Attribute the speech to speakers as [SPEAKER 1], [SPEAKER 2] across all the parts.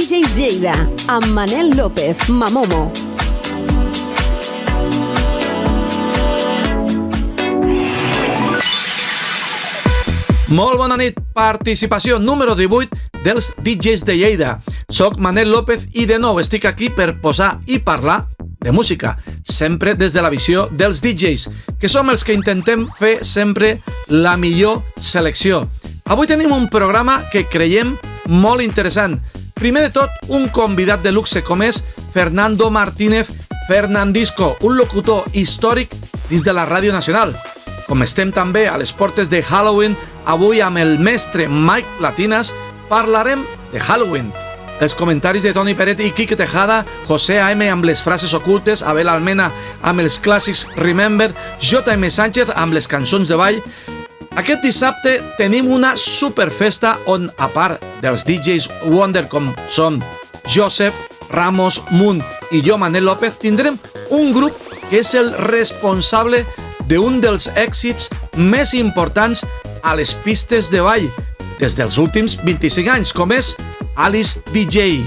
[SPEAKER 1] DJs Lleida, amb Manel López, Mamomo.
[SPEAKER 2] Molt bona nit, participació número 18 dels DJs de Lleida. Soc Manel López i de nou estic aquí per posar i parlar de música, sempre des de la visió dels DJs, que som els que intentem fer sempre la millor selecció. Avui tenim un programa que creiem molt interessant. Primer de tot, un convidat de luxe com és Fernando Martínez Fernandisco, un locutor històric dins de la Ràdio Nacional. Com estem també a les portes de Halloween, avui amb el mestre Mike Platinas parlarem de Halloween. Els comentaris de Toni Peret i Quique Tejada, José A.M. amb les frases ocultes, Abel Almena amb els clàssics Remember, J.M. Sánchez amb les cançons de ball. Aquest dissabte tenim una superfesta on, a part dels DJs Wonder com són Joseph, Ramos, Moon i jo, Manel López, tindrem un grup que és el responsable d'un dels èxits més importants a les pistes de ball des dels últims 25 anys, com és Alice DJ.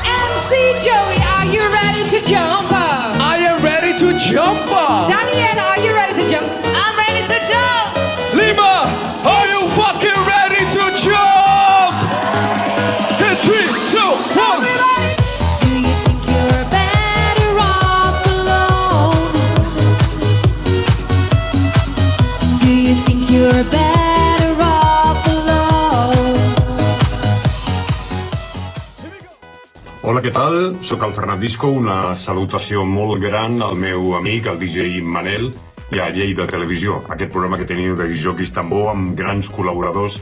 [SPEAKER 3] MC Joey, are you ready to jump up?
[SPEAKER 4] I am ready to jump up.
[SPEAKER 3] Daniel, are you ready to jump? I'm ready to jump.
[SPEAKER 4] Lima, are you fucking ready to jump? In 3, 2, 1.
[SPEAKER 3] Do you think you're better off alone? Do you think you're better off alone?
[SPEAKER 5] Hola, què tal? Soc el Fernandisco, una salutació molt gran al meu amic, el DJ Manel, i a Lleida Televisió, aquest programa que teniu de discjòqueis tan bo amb grans col·laboradors,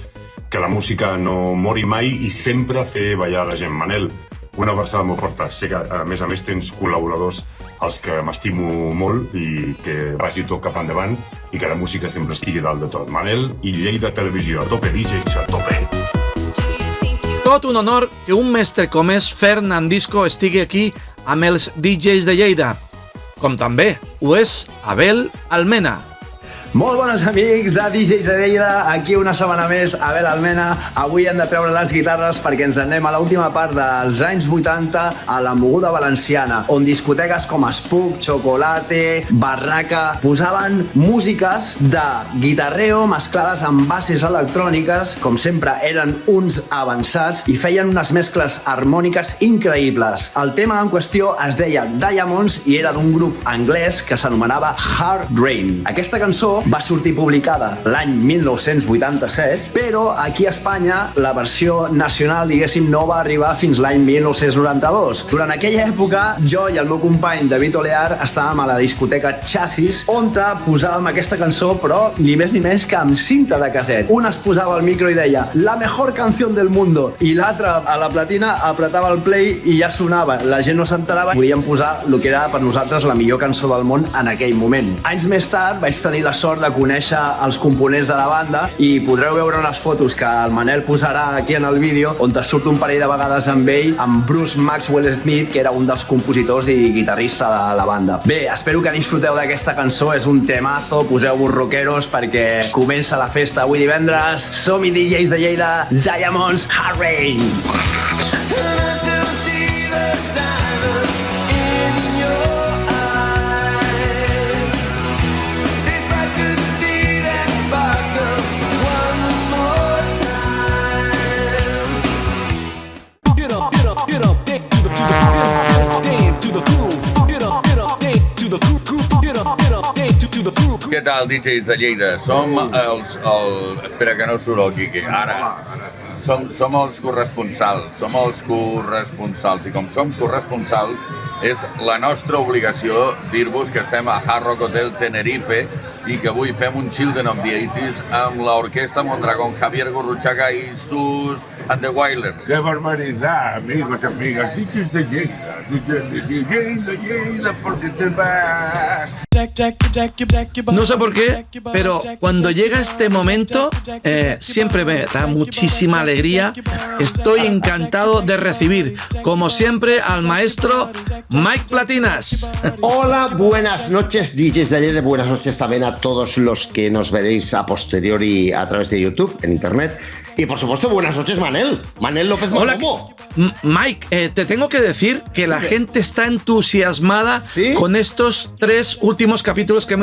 [SPEAKER 5] que la música no mori mai i sempre fer ballar la gent. Manel, una abraçada molt forta. Sé que a més tens col·laboradors als que m'estimo molt i que vagi tot cap endavant i que la música sempre estigui dalt de tot. Manel i Lleida Televisió, a tope, DJs, a tope.
[SPEAKER 2] Tot un honor que un mestre com és Fernandisco estigui aquí amb els DJs de Lleida, com també ho és Abel Almena.
[SPEAKER 6] Molt bones amics de DJs de Lleida, aquí una setmana més, Abel Almena. Avui hem de treure les guitarres perquè ens anem a l'última part dels anys 80 a la moguda valenciana, on discoteques com Spook, Chocolate, Barraca posaven músiques de guitarreo mesclades amb bases electròniques, com sempre eren uns avançats i feien unes mescles harmòniques increïbles. El tema en qüestió es deia Diamonds i era d'un grup anglès que s'anomenava Hard Rain. Aquesta cançó va sortir publicada l'any 1987, però aquí a Espanya la versió nacional, diguéssim, no va arribar fins l'any 1992. Durant aquella època, jo i el meu company David Olear estàvem a la discoteca Chassis, on posàvem aquesta cançó, però ni més ni més que amb cinta de casset. Un es posava al micro i deia la mejor canción del mundo, i l'altre a la platina apretava el play i ja sonava. La gent no s'enterava, volíem posar el que era per nosaltres la millor cançó del món en aquell moment. Anys més tard vaig tenir la sort de conèixer els components de la banda i podreu veure unes fotos que el Manel posarà aquí en el vídeo on te surt un parell de vegades amb ell, amb Bruce Maxwell Smith, que era un dels compositors i guitarrista de la banda. Bé, espero que disfruteu d'aquesta cançó, és un temazo, poseu-vos rockeros perquè comença la festa avui divendres. Som-hi, DJs de Lleida, Diamonds, Hard Rain!
[SPEAKER 7] Què tal, DJs de Lleida? Som espera que no surt el Quique. Ara. Som els corresponsals. I com som corresponsals, és la nostra obligació dir-vos que estem a Hard Rock Hotel Tenerife i que avui fem un Children of the 80s amb l'orquestra Mondragón, Javier Gurruchaga i sus and the Wailers.
[SPEAKER 8] ¡Qué barbaridad, amigos y amigas! DJs de Lleida, porque te vas.
[SPEAKER 2] No sé por qué, pero cuando llega este momento siempre me da muchísima alegría. Estoy encantado de recibir, como siempre, al maestro Mike Platinas.
[SPEAKER 9] Hola, buenas noches, DJs de Lleida. Buenas noches también a todos los que nos veréis a posteriori a través de YouTube, en internet. Y por supuesto, buenas noches, Manel López Mamomo.
[SPEAKER 2] Mike, te tengo que decir que la gente está entusiasmada
[SPEAKER 9] ¿Sí?
[SPEAKER 2] con estos 3 últimos capítulos que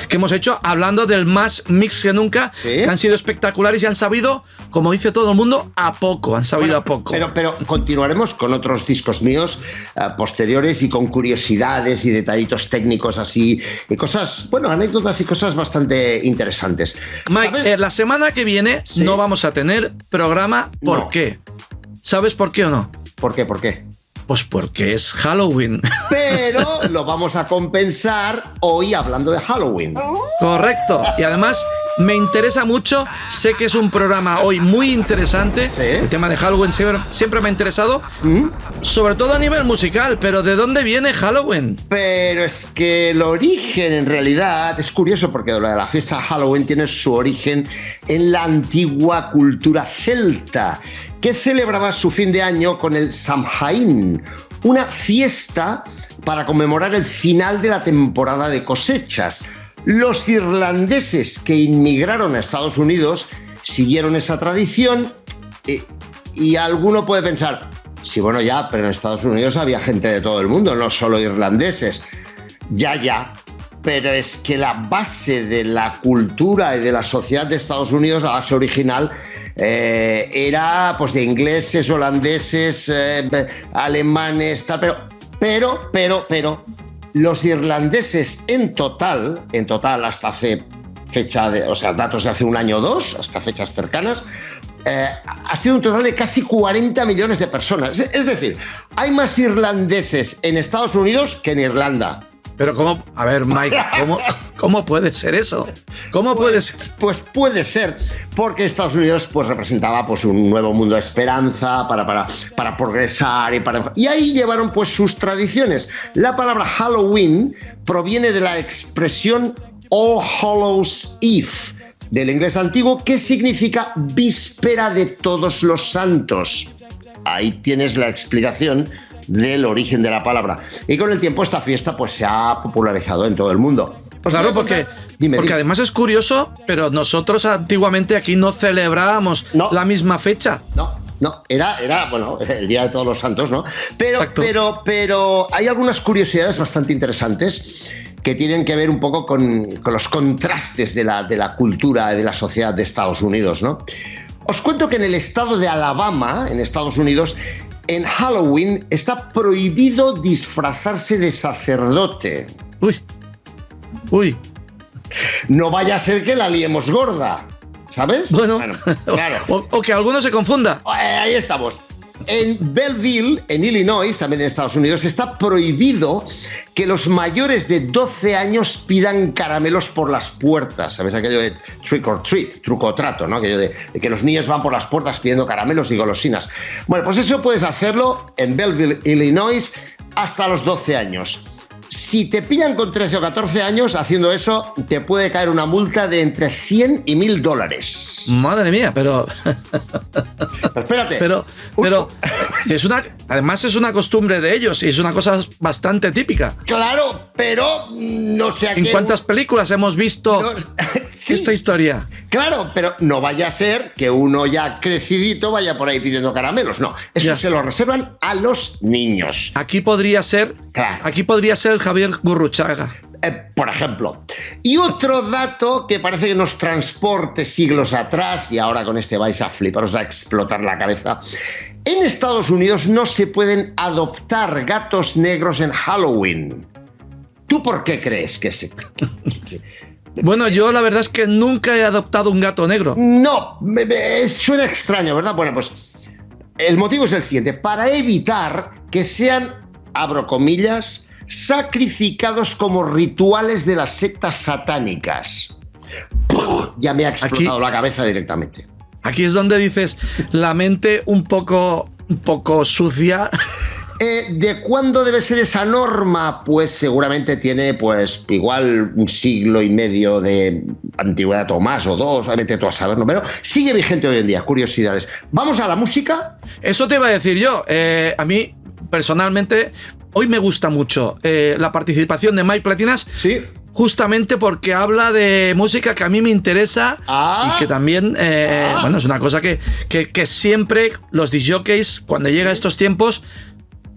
[SPEAKER 2] hemos hecho, hablando del más mix que nunca,
[SPEAKER 9] ¿Sí?
[SPEAKER 2] que han sido espectaculares y han sabido, como dice todo el mundo, a poco, han sabido a poco.
[SPEAKER 9] Pero continuaremos con otros discos míos posteriores y con curiosidades y detallitos técnicos así, y cosas, bueno, anécdotas y cosas bastante interesantes.
[SPEAKER 2] Mike, la semana que viene
[SPEAKER 9] ¿Sí?
[SPEAKER 2] no vamos a tener programa. ¿Por
[SPEAKER 9] No.
[SPEAKER 2] qué? ¿Sabes por qué o no?
[SPEAKER 9] ¿Por qué? ¿Por qué?
[SPEAKER 2] Pues porque es Halloween.
[SPEAKER 9] Pero lo vamos a compensar hoy hablando de Halloween.
[SPEAKER 2] Correcto. Y además me interesa mucho, sé que es un programa hoy muy interesante.
[SPEAKER 9] Sí.
[SPEAKER 2] El tema de Halloween siempre me ha interesado, sobre todo a nivel musical, pero ¿de dónde viene Halloween?
[SPEAKER 9] Pero es que el origen en realidad es curioso porque lo de la fiesta de Halloween tiene su origen en la antigua cultura celta, que celebraba su fin de año con el Samhain, una fiesta para conmemorar el final de la temporada de cosechas. Los irlandeses que inmigraron a Estados Unidos siguieron esa tradición y alguno puede pensar, sí, bueno, ya, pero en Estados Unidos había gente de todo el mundo, no solo irlandeses. Ya, pero es que la base de la cultura y de la sociedad de Estados Unidos, la base original, era pues de ingleses, holandeses, alemanes, tal, pero los irlandeses en total, hasta hace datos de hace un año o dos, hasta fechas cercanas, ha sido un total de casi 40 millones de personas. Es decir, hay más irlandeses en Estados Unidos que en Irlanda.
[SPEAKER 2] Pero ¿cómo? A ver, Mike, ¿cómo puede ser eso? ¿Cómo puede ser?
[SPEAKER 9] Pues puede ser, porque Estados Unidos pues representaba pues un nuevo mundo de esperanza para progresar y ahí llevaron pues sus tradiciones. La palabra Halloween proviene de la expresión All Hallows Eve, del inglés antiguo, que significa víspera de todos los santos. Ahí tienes la explicación del origen de la palabra. Y con el tiempo esta fiesta pues se ha popularizado en todo el mundo.
[SPEAKER 2] Claro, porque además es curioso, pero nosotros antiguamente aquí no celebrábamos la misma fecha.
[SPEAKER 9] No, era bueno, el Día de Todos los Santos, ¿no? Pero hay algunas curiosidades bastante interesantes que tienen que ver un poco con los contrastes de la cultura y de la sociedad de Estados Unidos, ¿no? Os cuento que en el estado de Alabama, en Estados Unidos, en Halloween está prohibido disfrazarse de sacerdote.
[SPEAKER 2] Uy.
[SPEAKER 9] No vaya a ser que la liemos gorda, ¿sabes?
[SPEAKER 2] Bueno,
[SPEAKER 9] claro.
[SPEAKER 2] o que alguno se confunda.
[SPEAKER 9] Ahí estamos. En Belleville, en Illinois, también en Estados Unidos, está prohibido que los mayores de 12 años pidan caramelos por las puertas. ¿Sabes? Aquello de trick or treat, truco o trato, ¿no? Aquello de que los niños van por las puertas pidiendo caramelos y golosinas. Bueno, pues eso puedes hacerlo en Belleville, Illinois, hasta los 12 años. Si te pillan con 13 o 14 años haciendo eso, te puede caer una multa de entre 100 y $1,000.
[SPEAKER 2] Madre mía, pero
[SPEAKER 9] espérate.
[SPEAKER 2] Pero además es una costumbre de ellos y es una cosa bastante típica.
[SPEAKER 9] Claro, pero no sé a qué.
[SPEAKER 2] ¿En cuántas películas hemos visto esta historia?
[SPEAKER 9] Claro, pero no vaya a ser que uno ya crecidito vaya por ahí pidiendo caramelos. No, eso se lo reservan a los niños.
[SPEAKER 2] Aquí podría ser el Javier Gurruchaga.
[SPEAKER 9] Por ejemplo. Y otro dato que parece que nos transporte siglos atrás, y ahora con este vais a flipar, os va a explotar la cabeza. En Estados Unidos no se pueden adoptar gatos negros en Halloween. ¿Tú por qué crees que se...?
[SPEAKER 2] Bueno, yo la verdad es que nunca he adoptado un gato negro.
[SPEAKER 9] No, suena extraño, ¿verdad? Bueno, pues el motivo es el siguiente. Para evitar que sean, abro comillas, sacrificados como rituales de las sectas satánicas. Ya me ha explotado la cabeza directamente.
[SPEAKER 2] Aquí es donde dices la mente un poco sucia.
[SPEAKER 9] ¿De cuándo debe ser esa norma? Pues seguramente tiene pues igual 1,5 siglos de antigüedad o más, o 2, vete tú a saber, ¿no? Pero sigue vigente hoy en día, curiosidades. ¿Vamos a la música?
[SPEAKER 2] Eso te iba a decir yo. A mí, personalmente, hoy me gusta mucho la participación de Mike Platinas.
[SPEAKER 9] Sí.
[SPEAKER 2] justamente porque habla de música que a mí me interesa y que también, bueno, es una cosa que siempre los discjockeys, cuando llega estos tiempos,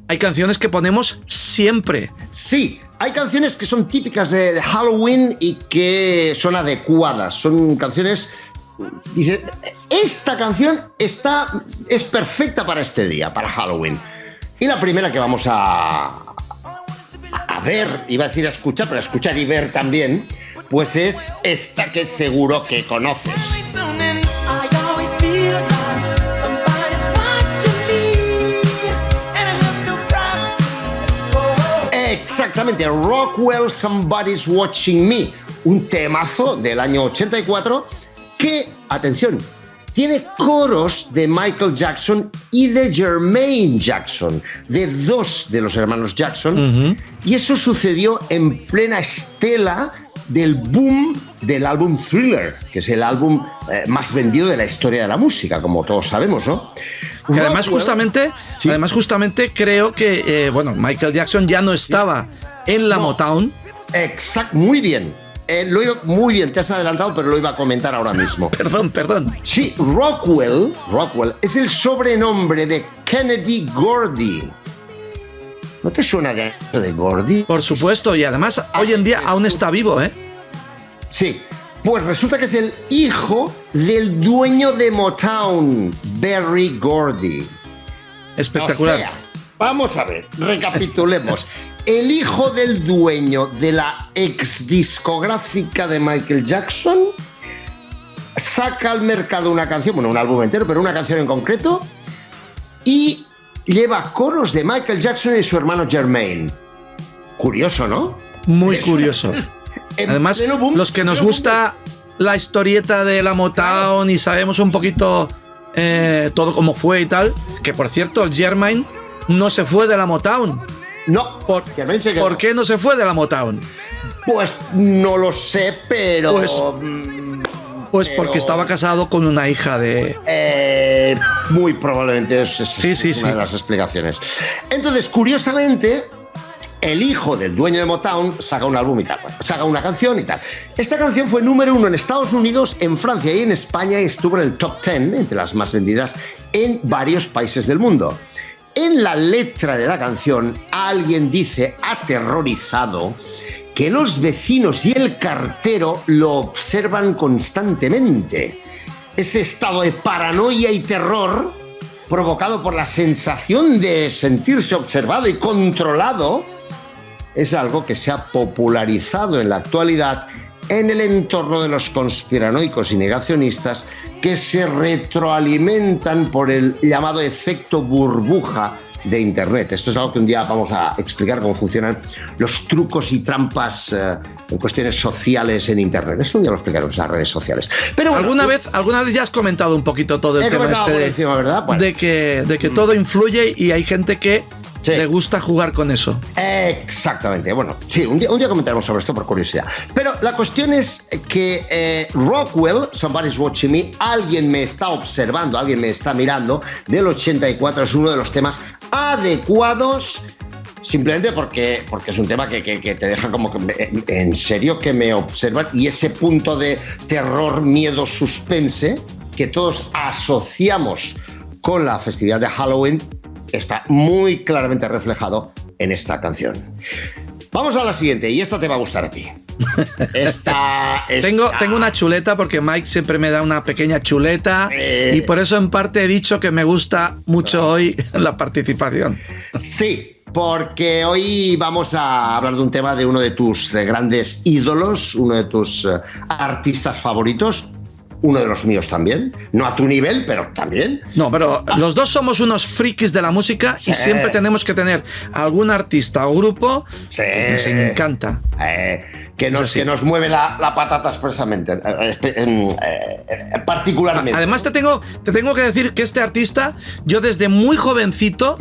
[SPEAKER 2] hay canciones que ponemos siempre.
[SPEAKER 9] Sí, hay canciones que son típicas de Halloween y que son adecuadas. Son canciones... Dice, esta canción es perfecta para este día, para Halloween. Y la primera que vamos a ver, iba a decir a escuchar, pero a escuchar y ver también, pues es esta que seguro que conoces. Exactamente, Rockwell, Somebody's Watching Me, un temazo del año 84 que, atención, tiene coros de Michael Jackson y de Jermaine Jackson, de dos de los hermanos Jackson, y eso sucedió en plena estela del boom del álbum Thriller, que es el álbum más vendido de la historia de la música, como todos sabemos, ¿no?
[SPEAKER 2] Que además justamente creo que Michael Jackson ya no estaba en la Motown.
[SPEAKER 9] Exacto, muy bien. Muy bien, te has adelantado, pero lo iba a comentar ahora mismo.
[SPEAKER 2] Perdón.
[SPEAKER 9] Sí, Rockwell es el sobrenombre de Kennedy Gordy. ¿No te suena de Gordy?
[SPEAKER 2] Por supuesto, y además hoy en día aún está vivo, ¿eh?
[SPEAKER 9] Sí, pues resulta que es el hijo del dueño de Motown, Berry Gordy.
[SPEAKER 2] Espectacular.
[SPEAKER 9] O sea, vamos a ver, recapitulemos. El hijo del dueño de la ex discográfica de Michael Jackson saca al mercado una canción, bueno, un álbum entero, pero una canción en concreto, y lleva coros de Michael Jackson y su hermano Jermaine. Curioso, ¿no?
[SPEAKER 2] Muy curioso. Además, los que nos gusta la historieta de la Motown y sabemos un poquito todo cómo fue y tal, que por cierto, el Jermaine no se fue de la Motown.
[SPEAKER 9] No,
[SPEAKER 2] ¿Por qué no se fue de la Motown?
[SPEAKER 9] Pues no lo sé, pero...
[SPEAKER 2] Pues porque estaba casado con una hija de...
[SPEAKER 9] muy probablemente es una de las explicaciones. Entonces, curiosamente, el hijo del dueño de Motown saca un álbum y tal, saca una canción y tal. Esta canción fue número 1 en Estados Unidos, en Francia y en España, y estuvo en el top 10, entre las más vendidas, en varios países del mundo. En la letra de la canción, alguien dice, aterrorizado, que los vecinos y el cartero lo observan constantemente. Ese estado de paranoia y terror, provocado por la sensación de sentirse observado y controlado, es algo que se ha popularizado en la actualidad en el entorno de los conspiranoicos y negacionistas que se retroalimentan por el llamado efecto burbuja de Internet. Esto es algo que un día vamos a explicar cómo funcionan los trucos y trampas en cuestiones sociales en Internet. Esto un día lo explicaremos en las redes sociales. Pero bueno,
[SPEAKER 2] ¿Alguna vez ya has comentado un poquito todo el tema
[SPEAKER 9] encima, ¿verdad? Bueno.
[SPEAKER 2] de que todo influye y hay gente que le gusta jugar con eso?
[SPEAKER 9] Exactamente. Bueno, sí, un día comentaremos sobre esto por curiosidad. Pero la cuestión es que Rockwell, Somebody's Watching Me, alguien me está observando, alguien me está mirando, del 84, es uno de los temas adecuados, simplemente porque es un tema que te deja como que en serio que me observan, y ese punto de terror, miedo, suspense que todos asociamos con la festividad de Halloween está muy claramente reflejado en esta canción. Vamos a la siguiente, y esta te va a gustar a ti.
[SPEAKER 2] Tengo una chuleta, porque Mike siempre me da una pequeña chuleta, y por eso en parte he dicho que me gusta mucho hoy la participación.
[SPEAKER 9] Sí, porque hoy vamos a hablar de un tema de uno de tus grandes ídolos, uno de tus artistas favoritos, uno de los míos también, no a tu nivel, pero también.
[SPEAKER 2] No, pero los dos somos unos frikis de la música, y siempre tenemos que tener algún artista o grupo que nos encanta.
[SPEAKER 9] Que nos mueve la patata expresamente, particularmente.
[SPEAKER 2] Además te tengo que decir que este artista, yo desde muy jovencito,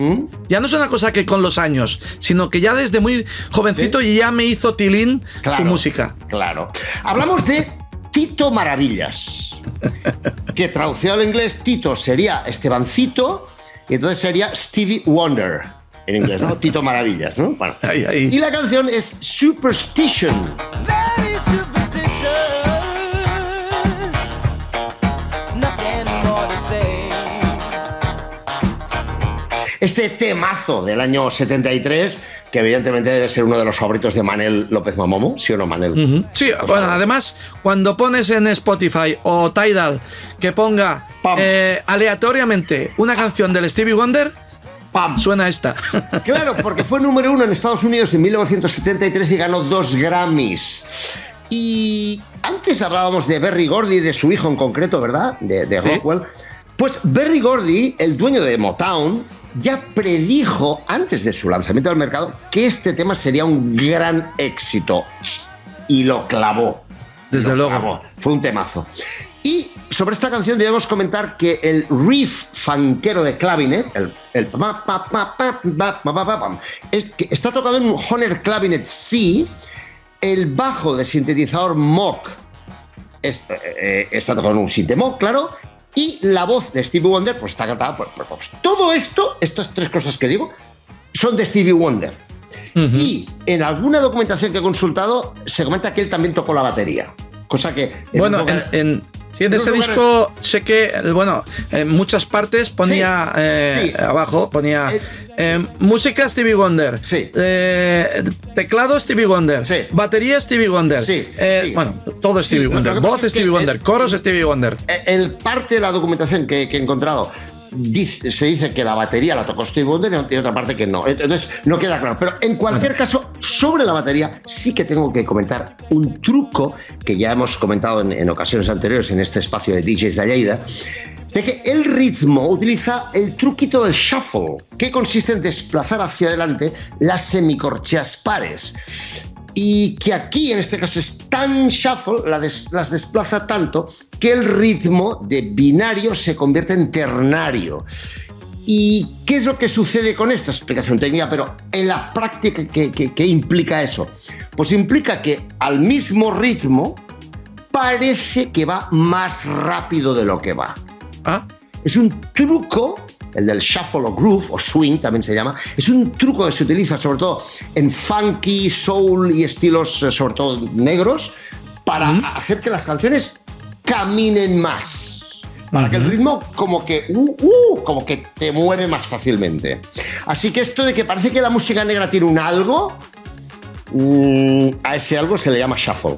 [SPEAKER 2] ya no es una cosa que con los años, sino que ya desde muy jovencito ya me hizo tilín su música.
[SPEAKER 9] Claro. Hablamos de Tito Maravillas, que traducido al inglés Tito sería Estebancito, y entonces sería Stevie Wonder en inglés, ¿no? Tito Maravillas, ¿no? Bueno.
[SPEAKER 2] Ahí.
[SPEAKER 9] Y la canción es Superstition. Este temazo del año 73, que evidentemente debe ser uno de los favoritos de Manel López Mamomo, ¿sí o no, Manel?
[SPEAKER 2] Sí, bueno, además, cuando pones en Spotify o Tidal que ponga aleatoriamente una canción del Stevie Wonder,
[SPEAKER 9] ¡pam!
[SPEAKER 2] Suena esta.
[SPEAKER 9] Claro, porque fue número 1 en Estados Unidos en 1973 y ganó 2 Grammys. Y antes hablábamos de Berry Gordy, de su hijo en concreto, ¿verdad? De Rockwell. Pues Berry Gordy, el dueño de Motown, ya predijo antes de su lanzamiento al mercado que este tema sería un gran éxito. Y lo clavó.
[SPEAKER 2] Desde luego.
[SPEAKER 9] Clavó. Fue un temazo. Y sobre esta canción debemos comentar que el riff funkero de clavinet, está tocado en un Hohner Clavinet C, el bajo de sintetizador Moog está tocado en un Sinte Moog, claro, y la voz de Stevie Wonder pues está cantada por todo esto, estas 3 cosas que digo, son de Stevie Wonder. Y en alguna documentación que he consultado se comenta que él también tocó la batería, cosa que...
[SPEAKER 2] Bueno, en ese disco sé que, bueno, en muchas partes ponía abajo, ponía música Stevie Wonder, teclado Stevie Wonder, batería Stevie Wonder, bueno, todo Stevie Wonder, voz Stevie Wonder, coros Stevie Wonder.
[SPEAKER 9] El parte de la documentación que he encontrado se dice que la batería la tocó Stevie Wonder y otra parte que no. Entonces no queda claro. Pero en cualquier caso, sobre la batería sí que tengo que comentar un truco que ya hemos comentado en ocasiones anteriores en este espacio de DJs de Lleida, de que el ritmo utiliza el truquito del shuffle, que consiste en desplazar hacia adelante las semicorcheas pares. Y que aquí, en este caso, es tan shuffle, las desplaza tanto, que el ritmo de binario se convierte en ternario. ¿Y qué es lo que sucede con esto? Explicación técnica, pero en la práctica, ¿qué implica eso? Pues implica que al mismo ritmo parece que va más rápido de lo que va. Es un truco, el del shuffle o groove, o swing también se llama, es un truco que se utiliza sobre todo en funky, soul y estilos sobre todo negros para hacer que las canciones caminen más, para que el ritmo como que te mueve más fácilmente. Así que esto de que parece que la música negra tiene un algo, a ese algo se le llama shuffle.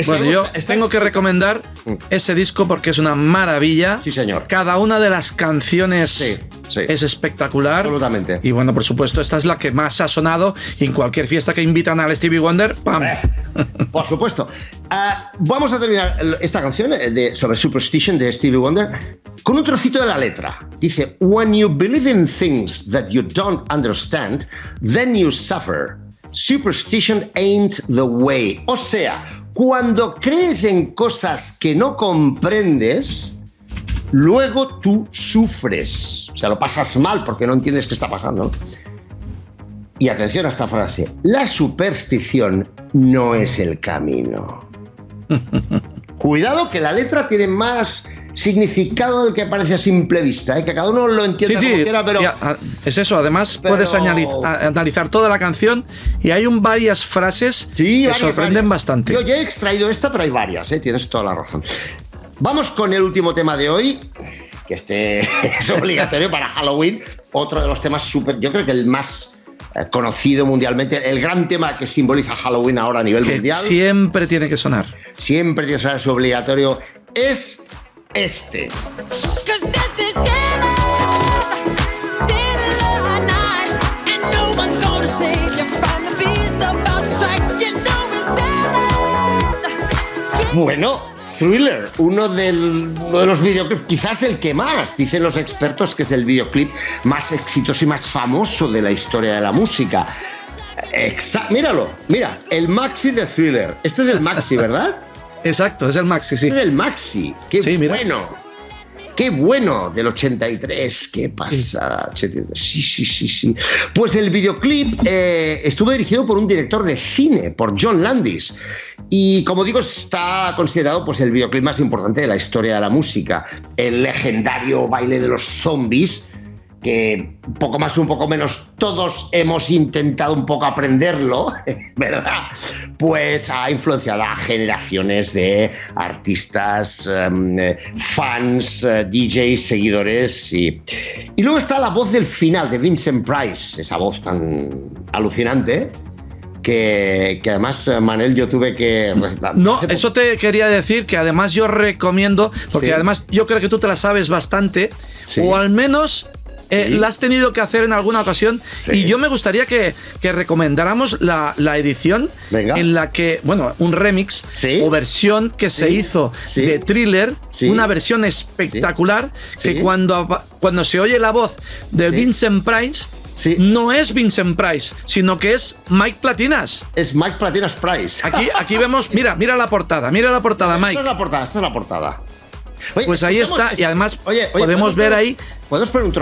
[SPEAKER 2] Bueno, yo tengo que recomendar ese disco porque es una maravilla.
[SPEAKER 9] Sí, señor.
[SPEAKER 2] Cada una de las canciones es espectacular.
[SPEAKER 9] Absolutamente.
[SPEAKER 2] Y bueno, por supuesto, esta es la que más ha sonado y en cualquier fiesta que invitan al Stevie Wonder, ¡pam!
[SPEAKER 9] Por supuesto. Vamos a terminar esta canción sobre Superstition de Stevie Wonder con un trocito de la letra. Dice: When you believe in things that you don't understand, then you suffer. Superstition ain't the way. O sea, cuando crees en cosas que no comprendes, luego tú sufres. O sea, lo pasas mal porque no entiendes qué está pasando. Y atención a esta frase: la superstición no es el camino. Cuidado que la letra tiene más significado del que parece a simple vista, que cada uno lo entienda como quiera, pero...
[SPEAKER 2] Es eso, además puedes analizar toda la canción y hay varias frases que sorprenden bastante.
[SPEAKER 9] Yo ya he extraído esta, pero hay varias, tienes toda la razón. Vamos con el último tema de hoy, que es obligatorio para Halloween, otro de los temas yo creo que el más conocido mundialmente, el gran tema que simboliza Halloween ahora a nivel mundial.
[SPEAKER 2] Siempre tiene que sonar.
[SPEAKER 9] Siempre tiene que sonar, es obligatorio. Es este. Bueno, Thriller, uno de los videoclips, quizás el que más, dicen los expertos que es el videoclip más exitoso y más famoso de la historia de la música. Míralo, mira, el maxi de Thriller. Este es el maxi, ¿verdad?
[SPEAKER 2] Exacto, es el maxi, sí.
[SPEAKER 9] Este es el maxi. Qué bueno. Qué bueno, del 83. Qué pasada. Sí. Pues el videoclip estuvo dirigido por un director de cine, por John Landis. Y como digo, está considerado pues, el videoclip más importante de la historia de la música. El legendario baile de los zombies, que poco más, un poco menos, todos hemos intentado un poco aprenderlo, ¿verdad? Pues ha influenciado a generaciones de artistas, fans, DJs, seguidores. Y luego está la voz del final de Vincent Price, esa voz tan alucinante. Que además, Manel, yo tuve que...
[SPEAKER 2] No, eso te quería decir, que además yo recomiendo, porque
[SPEAKER 9] Sí.
[SPEAKER 2] además yo creo que tú te la sabes bastante,
[SPEAKER 9] Sí.
[SPEAKER 2] o al menos
[SPEAKER 9] Sí.
[SPEAKER 2] la has tenido que hacer en alguna ocasión,
[SPEAKER 9] Sí.
[SPEAKER 2] y yo me gustaría que recomendáramos la edición
[SPEAKER 9] Venga.
[SPEAKER 2] en la que, bueno, un remix
[SPEAKER 9] Sí.
[SPEAKER 2] o versión que se
[SPEAKER 9] Sí.
[SPEAKER 2] hizo
[SPEAKER 9] Sí.
[SPEAKER 2] de Thriller,
[SPEAKER 9] Sí.
[SPEAKER 2] una versión espectacular,
[SPEAKER 9] Sí.
[SPEAKER 2] que cuando se oye la voz de
[SPEAKER 9] Sí.
[SPEAKER 2] Vincent Price,
[SPEAKER 9] Sí.
[SPEAKER 2] no es Vincent Price, sino que es Mike Platinas.
[SPEAKER 9] Es Mike Platinas Price.
[SPEAKER 2] Aquí vemos, mira la portada, Mike.
[SPEAKER 9] Esta es la portada. Oye,
[SPEAKER 2] Pues ahí
[SPEAKER 9] escuchemos-
[SPEAKER 2] está, y además
[SPEAKER 9] Oye,
[SPEAKER 2] podemos ver ahí.
[SPEAKER 9] ¿Podemos poner un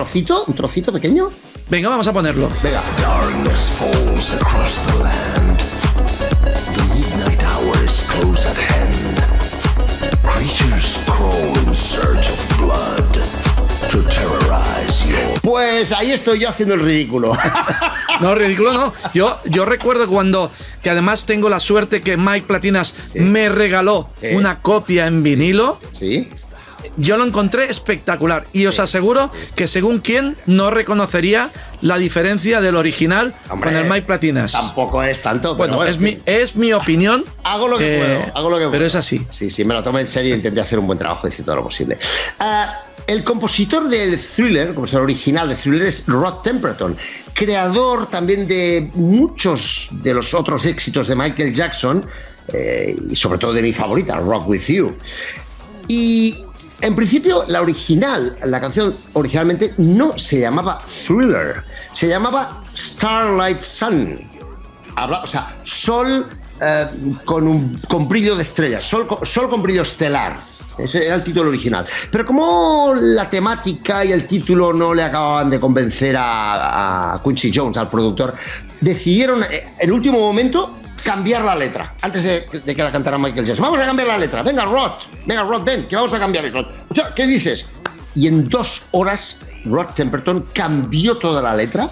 [SPEAKER 9] trocito pequeño?
[SPEAKER 2] Venga, vamos a ponerlo.
[SPEAKER 9] Venga.
[SPEAKER 10] Darkness falls across the land. The midnight hour is close at hand. Creatures crawl in search of blood to terrorize your...
[SPEAKER 9] Pues ahí estoy yo haciendo el ridículo.
[SPEAKER 2] No, ridículo no. Yo recuerdo que además tengo la suerte que Mike Platinas me regaló
[SPEAKER 9] Sí.
[SPEAKER 2] una copia en vinilo.
[SPEAKER 9] Sí.
[SPEAKER 2] Yo lo encontré espectacular y os aseguro que según quién no reconocería la diferencia del original
[SPEAKER 9] Hombre,
[SPEAKER 2] con el Mike Platinas.
[SPEAKER 9] Tampoco es tanto. pero
[SPEAKER 2] Bueno, es mi opinión.
[SPEAKER 9] Hago lo que puedo.
[SPEAKER 2] Pero es así.
[SPEAKER 9] Sí, me lo tomé en serio e intenté hacer un buen trabajo y hice todo lo posible. El compositor del Thriller, el compositor original de Thriller, es Rod Temperton, creador también de muchos de los otros éxitos de Michael Jackson, y sobre todo de mi favorita, Rock With You. Y en principio la canción originalmente no se llamaba Thriller, se llamaba Starlight Sun. O sea, sol con brillo de estrellas, sol con brillo estelar. Ese era el título original. Pero como la temática y el título no le acababan de convencer a Quincy Jones, al productor, decidieron en último momento cambiar la letra, antes de que la cantara Michael Jackson. Vamos a cambiar la letra. Venga, Rod, ven, que vamos a cambiar el Rod. ¿Qué dices? Y en 2 horas Rod Temperton cambió toda la letra.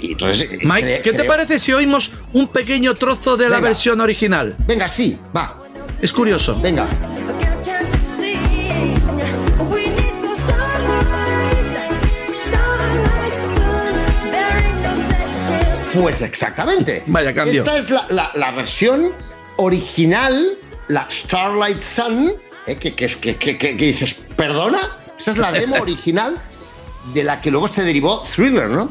[SPEAKER 9] Y entonces,
[SPEAKER 2] Mike, ¿qué te parece si oímos un pequeño trozo de la
[SPEAKER 9] Venga.
[SPEAKER 2] versión original?
[SPEAKER 9] Venga, sí, va.
[SPEAKER 2] Es curioso.
[SPEAKER 9] Venga. Pues exactamente.
[SPEAKER 2] Vaya cambio.
[SPEAKER 9] Esta es la versión original, la Starlight Sun, que dices, ¿perdona? Esa es la demo original de la que luego se derivó Thriller, ¿no?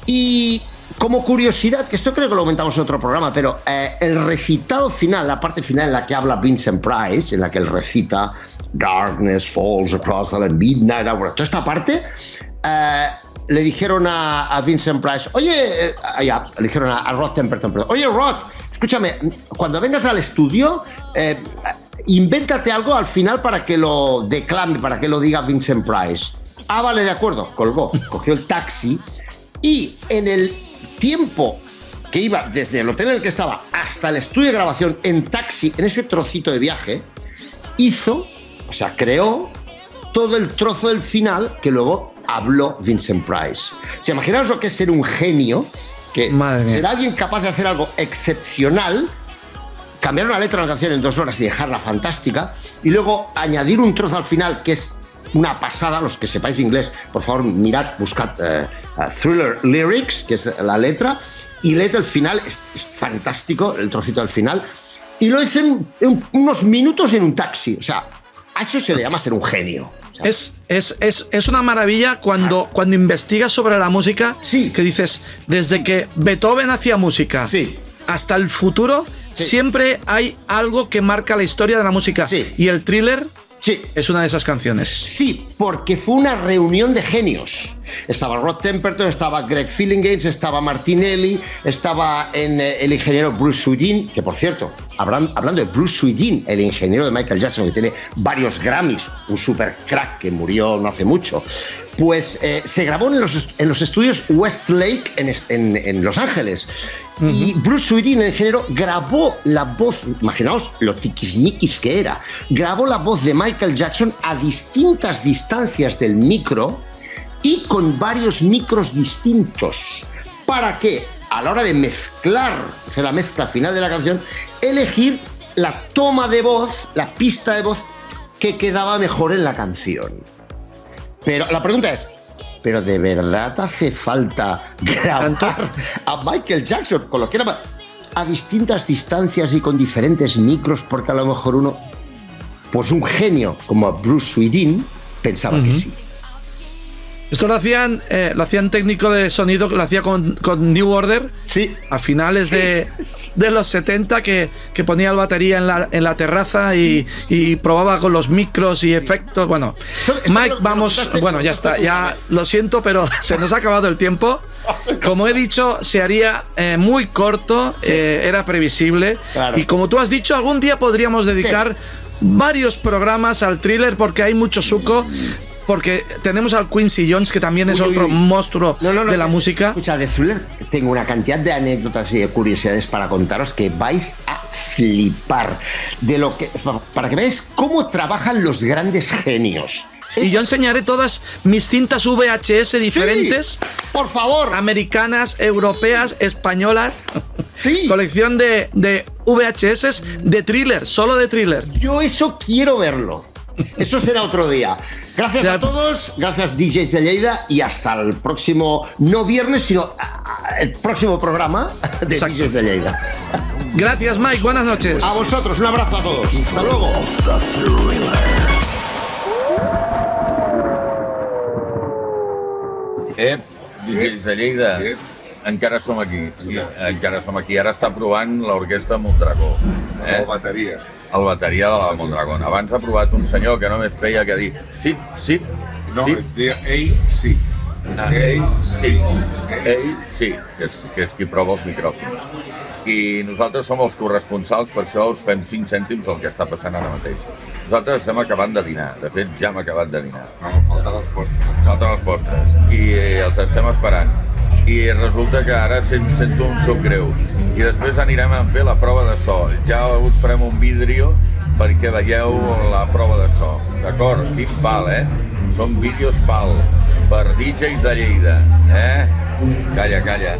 [SPEAKER 9] Y como curiosidad, que esto creo que lo comentamos en otro programa, pero el recitado final, la parte final en la que habla Vincent Price, en la que él recita Darkness falls across the midnight hour, toda esta parte, le dijeron a Vincent Price, oye, le dijeron a Rod Temperton, perdón, oye Rod, escúchame, cuando vengas al estudio, invéntate algo al final para que lo declame, para que lo diga Vincent Price. Ah, vale, de acuerdo, colgó, cogió el taxi y en el tiempo que iba desde el hotel en el que estaba hasta el estudio de grabación en taxi, en ese trocito de viaje, creó todo el trozo del final que luego habló Vincent Price. Si imaginaos lo que es ser un genio, que será alguien capaz de hacer algo excepcional, cambiar una letra de una canción en 2 horas y dejarla fantástica, y luego añadir un trozo al final que es una pasada. Los que sepáis inglés, por favor, buscad Thriller Lyrics, que es la letra, y leed el final, es fantástico el trocito del final, y lo hice en unos minutos en un taxi. O sea, a eso se le llama ser un genio. O sea,
[SPEAKER 2] es una maravilla cuando investigas sobre la música, que dices, desde que Beethoven hacía música hasta el futuro, siempre hay algo que marca la historia de la música. Y el Thriller es una de esas canciones.
[SPEAKER 9] Sí, porque fue una reunión de genios. Estaba Rod Temperton, estaba Greg Phillinganes, estaba Martinelli, estaba el ingeniero Bruce Swedien, que por cierto, hablando de Bruce Swedien, el ingeniero de Michael Jackson, que tiene varios Grammys, un super crack que murió no hace mucho, pues se grabó en los estudios Westlake en Los Ángeles. Y Bruce Swedien, el ingeniero, grabó la voz, imaginaos lo tiquismiquis que era, grabó la voz de Michael Jackson a distintas distancias del micro, y con varios micros distintos. ¿Para qué? A la hora de mezclar, hacer la mezcla final de la canción, elegir la toma de voz, la pista de voz que quedaba mejor en la canción. Pero la pregunta es, ¿pero de verdad hace falta grabar a Michael Jackson con lo que era a distintas distancias y con diferentes micros? Porque a lo mejor uno, pues un genio como Bruce Swedin, pensaba que sí.
[SPEAKER 2] Esto lo hacían técnico de sonido, lo hacía con New Order,
[SPEAKER 9] sí,
[SPEAKER 2] a finales de los 70, que ponía la batería en la terraza y probaba con los micros y efectos. Bueno, Mike, vamos, bueno, ya está, ya lo siento, pero se nos ha acabado el tiempo. Como he dicho, se haría muy corto, era previsible, claro. Y como tú has dicho, algún día podríamos dedicar varios programas al Thriller porque hay mucho suco. Porque tenemos al Quincy Jones, que también es otro monstruo de la música.
[SPEAKER 9] Escucha, de Thriller tengo una cantidad de anécdotas y de curiosidades para contaros que vais a flipar. De lo que, para que veáis cómo trabajan los grandes genios.
[SPEAKER 2] Y yo enseñaré todas mis cintas VHS diferentes.
[SPEAKER 9] Sí, por favor.
[SPEAKER 2] Americanas, europeas, españolas.
[SPEAKER 9] Sí.
[SPEAKER 2] Colección de VHS de Thriller, solo de Thriller.
[SPEAKER 9] Yo eso quiero verlo. Eso será otro día. Gracias a todos, gracias DJs de Lleida y hasta el próximo, no viernes, sino el próximo programa de DJs de Lleida.
[SPEAKER 2] Gracias, Mike, buenas noches.
[SPEAKER 9] A vosotros, un abrazo a todos. Hasta luego.
[SPEAKER 7] DJs de Lleida, encara som aquí. Encara som aquí. Ara està provant l'orquestra Mondragó.
[SPEAKER 8] La bateria.
[SPEAKER 7] El bateria de la Mondragón. Abans ha provat un senyor que només feia que dir sí, sí,
[SPEAKER 8] no,
[SPEAKER 7] sí.
[SPEAKER 8] Ell sí.
[SPEAKER 7] Ell sí. Ell sí, que és qui prova els micròfons. I nosaltres som els corresponsals, per això us fem 5 cèntims del que està passant ara mateix. Nosaltres estem acabant de dinar, de fet ja hem acabat de dinar.
[SPEAKER 8] No, falten els postres.
[SPEAKER 7] Falten els postres i els estem esperant. I resulta que ara sento un xoc greu. I després anirem a fer la prova de so. Ja us farem un vídeo perquè veieu la prova de so. D'acord? Quin pal, Són vídeos pal per DJs de Lleida. Calla, calla.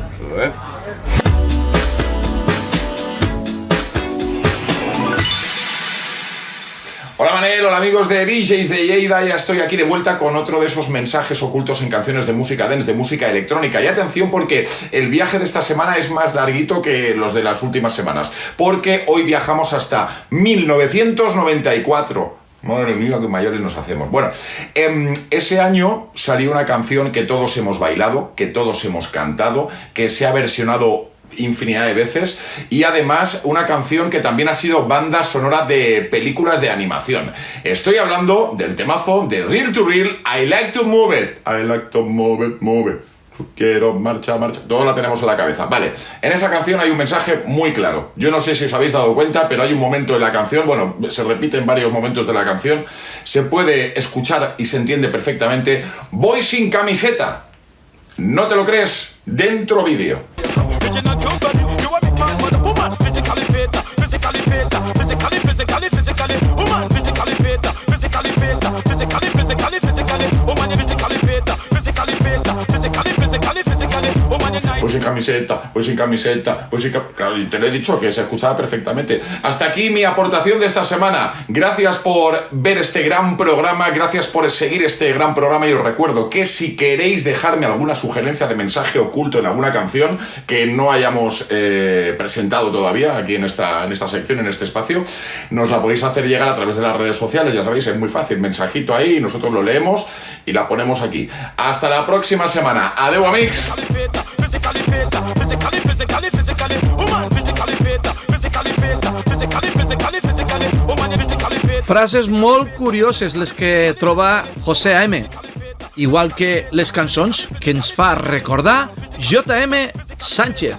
[SPEAKER 11] Hola Manel, hola amigos de DJs de Lleida, ya estoy aquí de vuelta con otro de esos mensajes ocultos en canciones de música dance, de música electrónica. Y atención porque el viaje de esta semana es más larguito que los de las últimas semanas, porque hoy viajamos hasta 1994. Madre mía, qué mayores nos hacemos. Bueno, ese año salió una canción que todos hemos bailado, que todos hemos cantado, que se ha versionado infinidad de veces y además una canción que también ha sido banda sonora de películas de animación. Estoy hablando del temazo de Real to Real, I Like to Move It. I like to move it, move it. Quiero marcha, marcha. Todo la tenemos en la cabeza. Vale, en esa canción hay un mensaje muy claro. Yo no sé si os habéis dado cuenta, pero hay un momento en la canción, bueno, se repite en varios momentos de la canción, se puede escuchar y se entiende perfectamente. Voy sin camiseta. ¿No te lo crees? Dentro vídeo. Voy sin camiseta, Claro, y te lo he dicho que se escuchaba perfectamente. Hasta aquí mi aportación de esta semana. Gracias por ver este gran programa, gracias por seguir este gran programa y os recuerdo que si queréis dejarme alguna sugerencia de mensaje oculto en alguna canción que no hayamos presentado todavía aquí en esta sección, en este espacio, nos la podéis hacer llegar a través de las redes sociales, ya sabéis, es muy fácil, mensajito ahí, nosotros lo leemos y la ponemos aquí. Hasta la próxima semana. Adeu, amics!
[SPEAKER 2] Frases molt curioses les que troba José A.M., igual que les cançons que ens fa recordar J.M. Sánchez.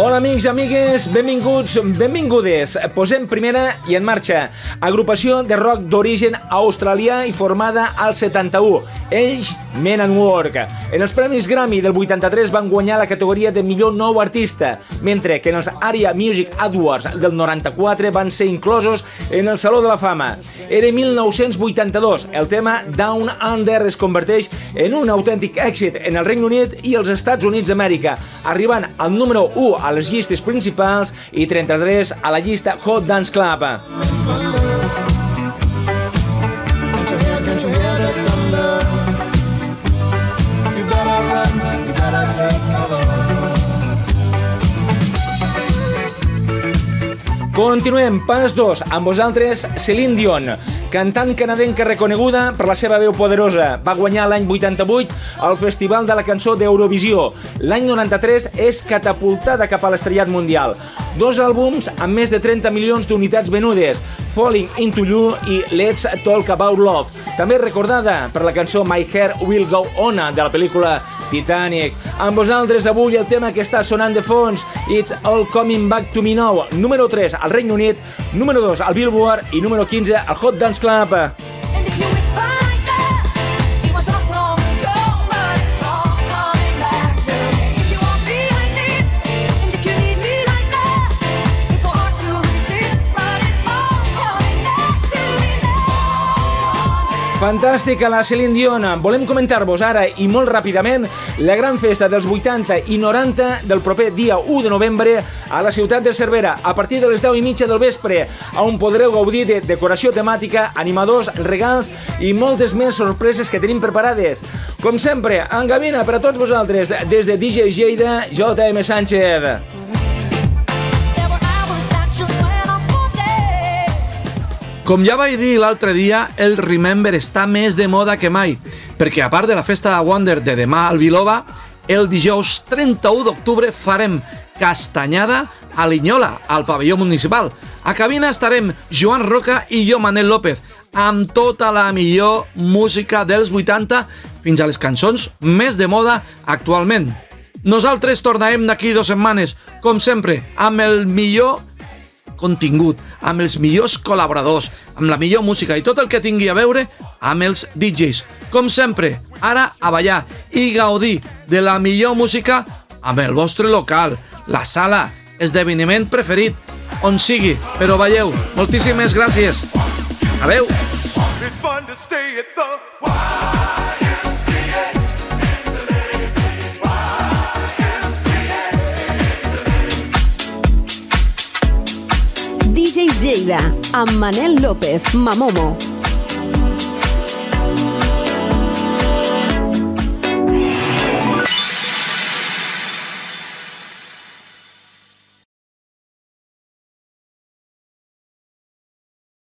[SPEAKER 12] Hola amics i amigues, benvinguts, benvingudes. Posem primera i en marxa. Agrupació de rock d'origen australià i formada al 71. Ells, Men and Work. En els Premis Grammy del 83 van guanyar la categoria de millor nou artista, mentre que en els ARIA Music Awards del 94 van ser inclosos en el Saló de la Fama. Era 1982. El tema Down Under es converteix en un autèntic èxit en el Regne Unit i els Estats Units d'Amèrica, arribant al número 1 a les llistes principals i 33 a la llista Hot Dance Club. Continuem, pas 2, amb vosaltres Celine Dion, cantant canadenca reconeguda per la seva veu poderosa. Va guanyar l'any 88 al Festival de la Cançó d'Eurovisió. L'any 93 és catapultada cap a l'estrellat mundial. 2 àlbums amb més de 30 milions d'unitats venudes, Falling Into You i Let's Talk About Love. També recordada per la cançó My Heart Will Go On de la pel·lícula Titanic. Amb vosaltres avui el tema que està sonant de fons, It's All Coming Back to Me Now, número 3 al Regne Unit, número 2 al Billboard i número 15 al Hot Dance Club. Fantàstica la Celine Dion. Volem comentar-vos ara i molt ràpidament la gran festa dels 80 i 90 del proper dia 1 de novembre a la ciutat de Cervera a partir de les 10:30 del vespre, on podreu gaudir de decoració temàtica, animadors, regals i moltes més sorpreses que tenim preparades. Com sempre, en cabina per a tots vosaltres, des de DJ Lleida, JM Sánchez.
[SPEAKER 2] Com ja vaig dir l'altre dia, el Remember està més de moda que mai, perquè a part de la festa de Wonder de demà al Vilova, el dijous 31 d'octubre farem castanyada a Linyola, al pavelló municipal. A cabina estarem Joan Roca i jo, Manel López, amb tota la millor música dels 80 fins a les cançons més de moda actualment. Nosaltres tornarem d'aquí 2 setmanes, com sempre, amb el millor contingut, amb els millors col·laboradors, amb la millor música i tot el que tingui a veure amb els DJs. Com sempre, ara a ballar i gaudir de la millor música amb el vostre local, la sala, esdeveniment preferit, on sigui, però balleu. Moltíssimes gràcies. Adeu.
[SPEAKER 4] It's fun to stay at the
[SPEAKER 1] DJ Lleida, amb Manel López, Mamomo.